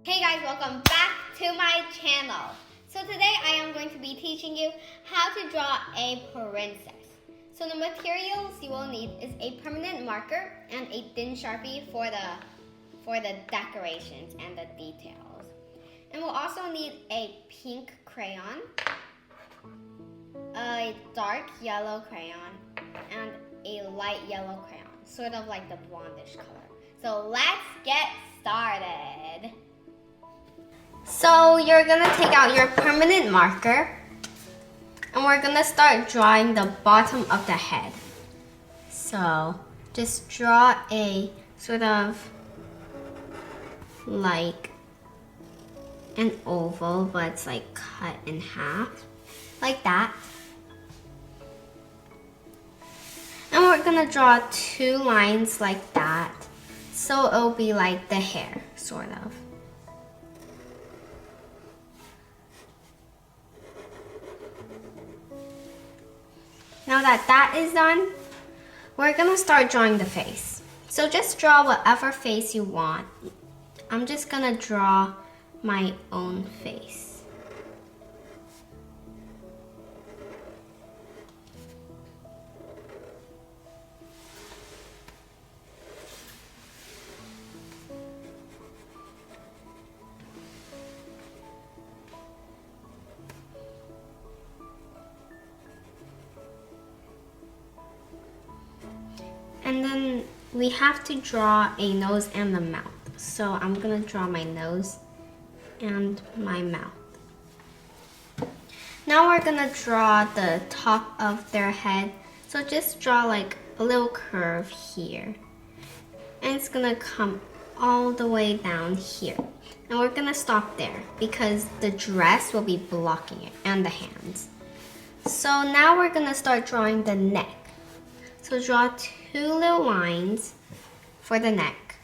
Hey guys, welcome back to my channel. So today I am going to be teaching you how to draw a princess. So the materials you will need is a permanent marker and a thin Sharpie for the decorations and the details. And we'll also need a pink crayon, a dark yellow crayon, and a light yellow crayon, sort of like the blondish color. So let's get started. So you're gonna take out your permanent marker and we're gonna start drawing the bottom of the head. So just draw a sort of like an oval, but it's like cut in half, like that. And we're gonna draw two lines like that. So it'll be like the hair, sort of. Now that that is done, we're gonna start drawing the face. So just draw whatever face you want. I'm just gonna draw my own face. And then we have to draw a nose and the mouth. So I'm gonna draw my nose and my mouth. Now we're gonna draw the top of their head. So just draw like a little curve here. And it's gonna come all the way down here. And we're gonna stop there because the dress will be blocking it and the hands. So now we're gonna start drawing the neck. So draw two little lines for the neck.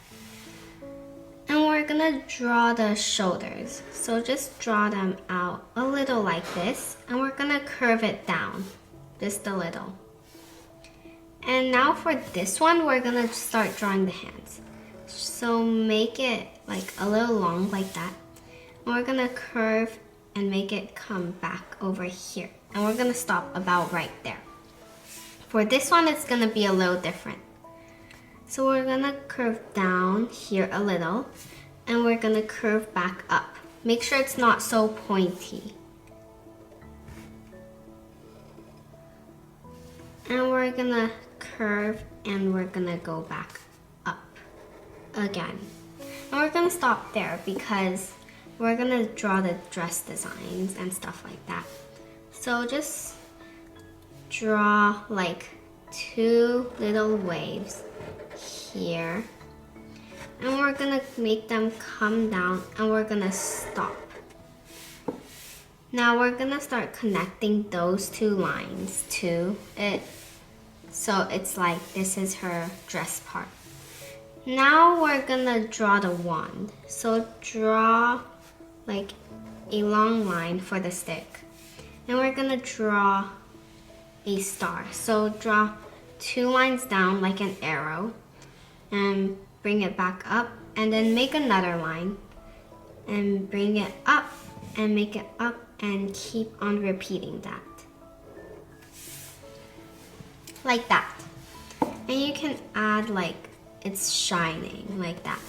And we're gonna draw the shoulders. So just draw them out a little like this. And we're gonna curve it down, just a little. And now for this one, we're gonna start drawing the hands. So make it like a little long like that. And we're gonna curve and make it come back over here. And we're gonna stop about right there. For this one, it's gonna be a little different. So we're gonna curve down here a little, and we're gonna curve back up. Make sure it's not so pointy. And we're gonna curve, and we're gonna go back up again. And we're gonna stop there because we're gonna draw the dress designs and stuff like that. So just draw like two little waves here, and we're gonna make them come down, and we're gonna stop. Now we're gonna start connecting those two lines to it, so it's like this is her dress part. Now we're gonna draw the wand. So draw like a long line for the stick, and we're gonna draw a star. So draw two lines down like an arrow and bring it back up, and then make another line and bring it up and make it up, and keep on repeating that. Like that. And you can add like it's shining like that.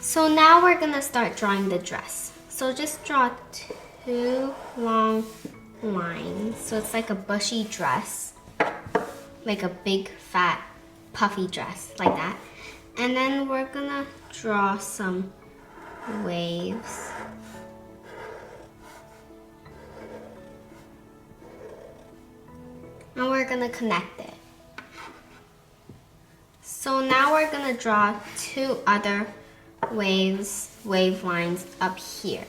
So now we're gonna start drawing the dress. So just draw two long lines. So it's like a bushy dress, like a big fat puffy dress like that. And then we're gonna draw some waves. And we're gonna connect it. So now we're gonna draw two other wave lines up here.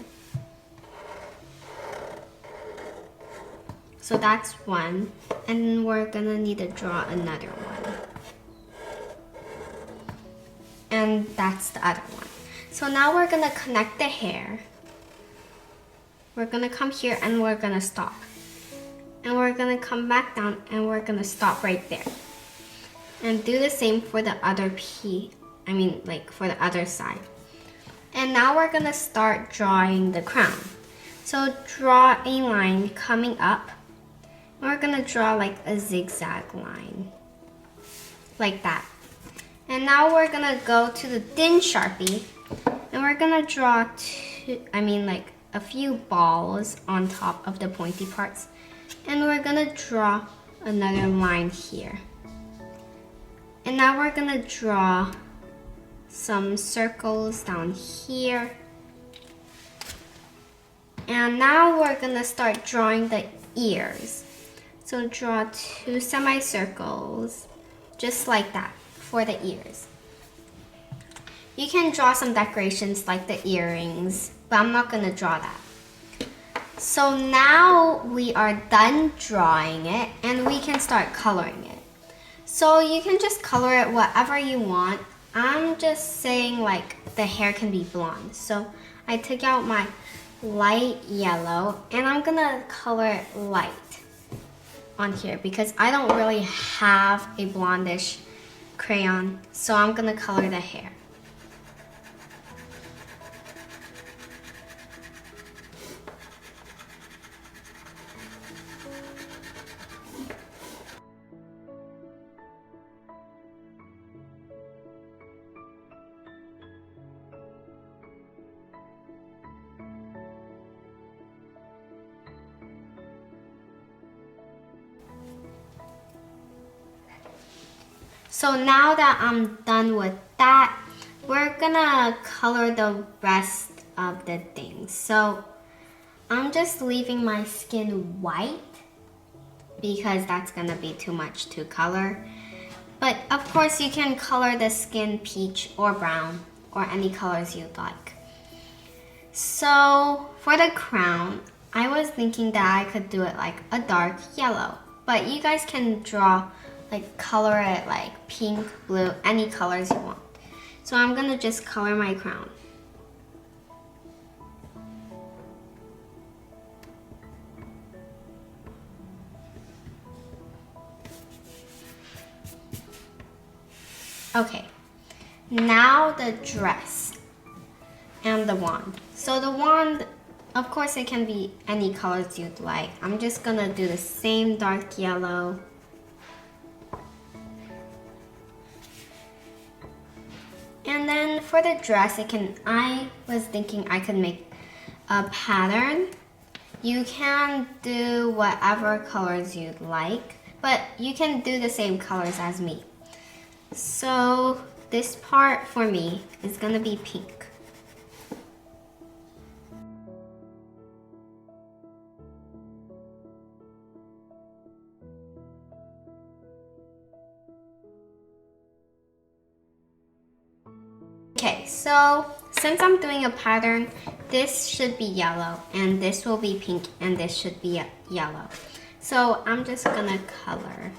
So that's one, and we're gonna need to draw another one. And that's the other one. So now we're gonna connect the hair. We're gonna come here and we're gonna stop. And we're gonna come back down and we're gonna stop right there. And do the same for the other for the other side. And now we're gonna start drawing the crown. So draw a line coming up. We're gonna draw like a zigzag line, like that. And now we're gonna go to the thin Sharpie, and we're gonna draw a few balls on top of the pointy parts. And we're gonna draw another line here. And now we're gonna draw some circles down here. And now we're gonna start drawing the ears. So draw 2 semicircles, just like that, for the ears. You can draw some decorations like the earrings, but I'm not gonna draw that. So now we are done drawing it, and we can start coloring it. So you can just color it whatever you want. I'm just saying like the hair can be blonde. So I took out my light yellow, and I'm gonna color it light on here because I don't really have a blondish crayon. So I'm gonna color the hair. So now that I'm done with that, we're gonna color the rest of the things. So I'm just leaving my skin white because that's gonna be too much to color. But of course you can color the skin peach or brown or any colors you'd like. So for the crown, I was thinking that I could do it like a dark yellow, but you guys can draw color it like pink, blue, any colors you want. So I'm gonna just color my crown. Okay, now the dress and the wand. So the wand, of course it can be any colors you'd like. I'm just gonna do the same dark yellow. And then for the dress, I was thinking I could make a pattern. You can do whatever colors you'd like, but you can do the same colors as me. So this part for me is gonna be pink. Okay, so since I'm doing a pattern, this should be yellow, and this will be pink, and this should be yellow. So I'm just gonna color.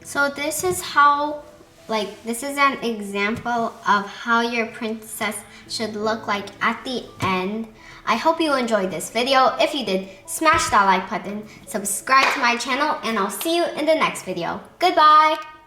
So this is how, this is an example of how your princess should look like at the end. I hope you enjoyed this video. If you did, smash that like button, subscribe to my channel, and I'll see you in the next video. Goodbye!